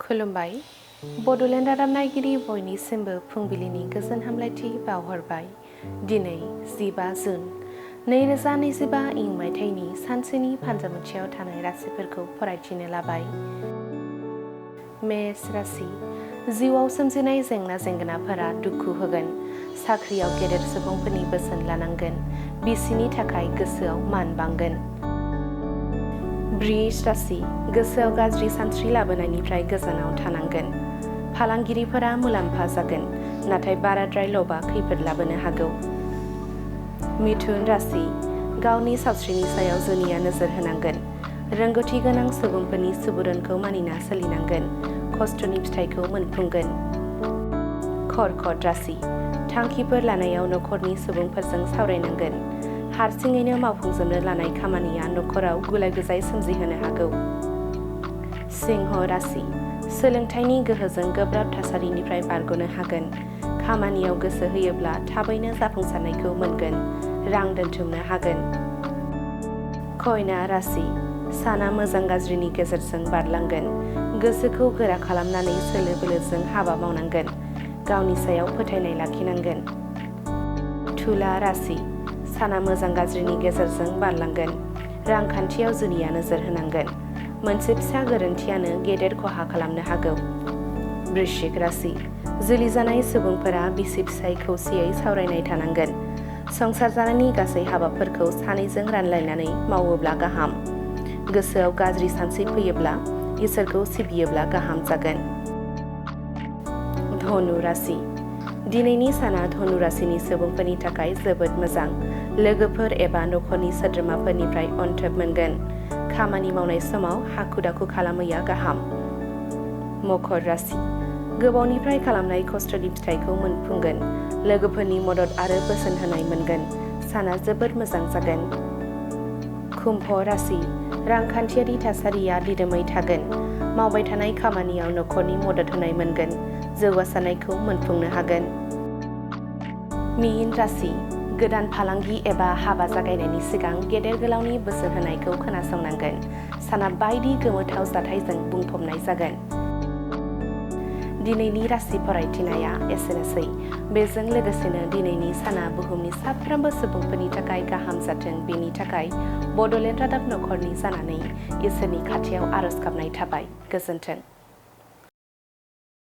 खुलुमबाय बड'लेण्ड रादाब नायगिरि बयनिसिमबो फुंबिलिनि गोजोन हामलायथि बावहरबाय। दिनै 15 जुन 2025 इं मायथाइनि सानसेनि फान्जामुथियाव थानाय राशिफोरखौ फरायथिनो लाबाय। मेष राशि जिउआव सोमजिनाय जेंना जेंगोनाफोरा दुखु होगोन। साख्रियाव गेदेर सुबुंफोरनि बोसोन लानांगोन। बिसिनि थाखाय गोसोआव मान बांगोन। वृष राशि गोसोआव गाज्रि सानस्रि लाबोनायनिफ्राय गोजानाव थानांगोन। फालांगिरिफोरा मुलाम्फा जागोन, नाथाय बाराद्राय लबा खैफोद लाबोनो हागौ। मिथुन राशि गावनि सावस्रिनि सायाव जुनिया नोजोर होनांगोन। रोंगौथि गोनां सुबुंफोरनि सुबुरुनखौ मानिना सोलिनांगोन। खस्थ'नि फिथाइखौ मोनफुंगोन। कर्कट राशि थांखिफोर लानायाव नखरनि सुबुंफोरजों सावरायनांगोन। हारसिङैनो मावफुंजोबनो लानाय खामानिया नखराव गुलाय गुजाय सोमजिहोनो हागौ। सिंह राशि सोलोंथाइनि गोहोजों गोब्राब थासारिनिफ्राय बारग'नो हागोन। खामानियाव गोसो होयोब्ला थाबैनो जाफुंसारनायखौ मोनगोन। रां दोनथुमनो हागोन। कन्या राशि साना मोजां गाज्रिनि गेजेरजों बारलांगोन। गोसोखौ गोरा खालामनानै सोलो बोलोजों हाबा मावनांगोन। गावनि सायाव फोथायनाय लाखिनांगोन। तुला राशि साना मोजां गाज्रिनि गेजेरजों बारलांगोन। रांखान्थियाव जुनिया नोजोर होनांगोन। मोनसे फिसा गोरोन्थियानो गेदेर खहा खालामनो हागौ। वृश्चिक राशि जुलि जानाय सुबुंफोरा बिसि फिसाय खौसेयै सावरायनाय थानांगोन। संसार जानायनि गासै हाबाफोरखौ सानैजों रानलायनानै मावोब्ला गाहाम। गोसोआव गाज्रि सानस्रि फैयोब्ला इसोरखौ सिबियोब्ला गाहाम जागोन। धनु राशि दिनैनि साना धनु राशिनि सुबुंफोरनि थाखाय जोबोद मोजां। लोगोफोर एबा नखरनि सोद्रोमाफोरनिफ्राय अनथोब मोनगोन। खामानि मावनाय समाव हाखु दाखु खालामैया गाहाम। मकर राशि गोबावनिफ्राय खालामनाय खस्थ'नि फिथाइखौ मोनफुंगोन। लोगोफोरनि मदद आरो बोसोन होनाय मोनगोन। साना जोबोद मोजां जागोन। कुम्भ राशि रांखान्थियारि थासारिया दिदोमै थागोन। मावबाय थानाय खामानियाव नखरनि मदद होनाय मोनगोन। जौगासारनायखौ मोनफुंनो हागोन। मीन राशि गोदान फालांगि एबा हाबा जागायनायनि सिगां गेदेर गोलावनि बोसोन होनायखौ खोनासंनांगोन। साना बायदि गोमोथाव जाथायजों बुंफबनाय जागोन। दिनैनि राशि फरायथिनाया एसेनोसै। बेजों लोगोसेनो दिनैनि साना बुहुमनि साफ्रोमबो सुबुंफोरनि थाखाय गाहाम जाथों बेनि थाखाय बड'लेण्ड रादाब नखरनि जानानै इसोरनि खाथियाव आरज गाबनाय थाबाय। गोजोन्थों।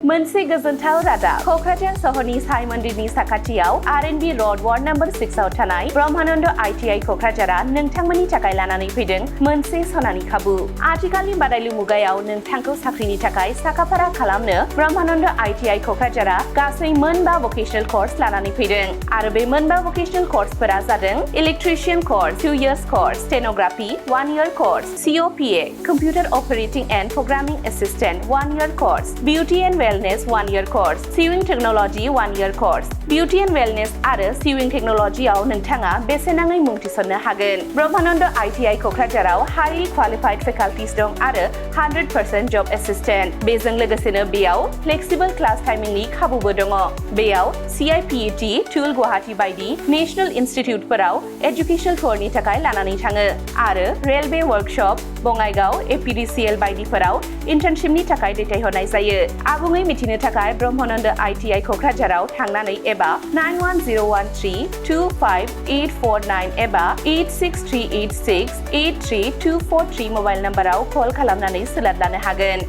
मोनसे गोजोनथाव रादाब क'क्राझार सहरनि साई मन्दिरनि साखाथियाव R&B र'ड वार्ड नम्बर 6 आव थानाय ब्रह्मानन्द ITI क'क्राझारा नोंथांमोननि थाखाय लानानै फैदों मोनसे सनानि खाबु। आथिखालनि बादायलु मुगायाव नोंथांखौ साख्रिनि थाखाय साखाफारा खालामनो ब्रह्मानन्द ITI क'क्राझारा गासै मोनबा भकेशनेल कर्स लानानै फैदों। आरो बे मोनबा भकेशनेल कर्सफोरा जादों electrician course 2 years course, stenography 1 year course, COPA computer operating and programming assistant 1 year course, beauty and wellness 1 year course, sewing technology 1 year course. Beauty and wellness आरो सिविं टेक्न'लजियाव नोंथाङा बेसेन नाङै मुं थिसननो हागोन। ब्रह्मानन्द ITI क'क्राझाराव हाईलि क्वालिफाइड फेकाल्टिस दं आरो 100% जब एसिस्टेन्ट। बेजों लोगोसेनो बेयाव फ्लेक्सिबल क्लास टाइमिंनि खाबुबो दङ। बेयाव CIPET, टुल गुवाहाटी बायदि नेशनेल इनस्टिट्युटफोराव एजुकेशनेल टुरनि थाखाय लानानै थाङो आरो रेलवे वर्कशप, बङाइगाव, APDCL बायदिफोराव इन्टार्नशिपनि थाखाय दैथायहरनाय जायो। आबुङै मिथिनो थाखाय ब्रह्मानन्द ITI क'क्राझाराव थांनानै एबा 9101325849 एबा 8638683243 मबाइल नाम्बाराव कल खालामनानै सोलाद लानो हागोन।